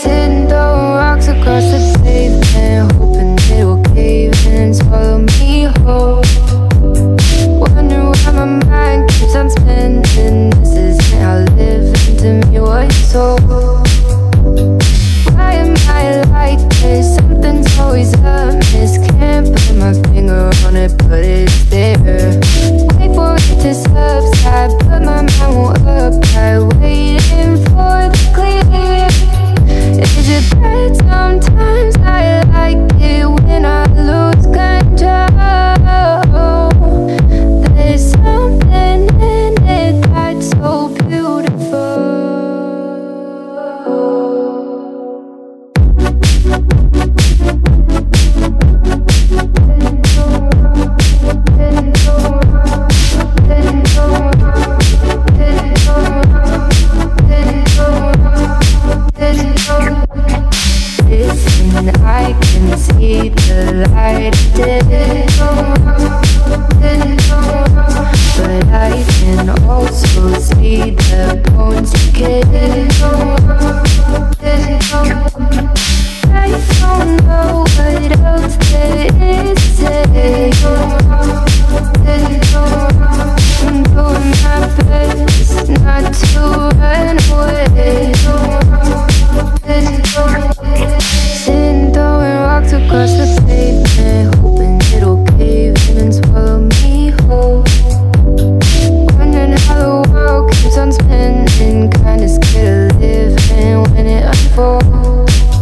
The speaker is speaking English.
Sitting throwing rocks across the pavement, hoping it will cave in and swallow me whole. Wonder why my mind keeps on spinning. This isn't how living to me was told. Why am I like this? Something's always amiss. Can't put my finger on it, but it's there. Wait for it to subside, but my mind won't apply. Waiting for the clear. Is it bad sometimes? I like it when I lose control. There's something in it that's so beautiful. Listen, I can see the light of day, but I can also see the bones decay. I don't know what else there is to say. I'm doing my best not to run away.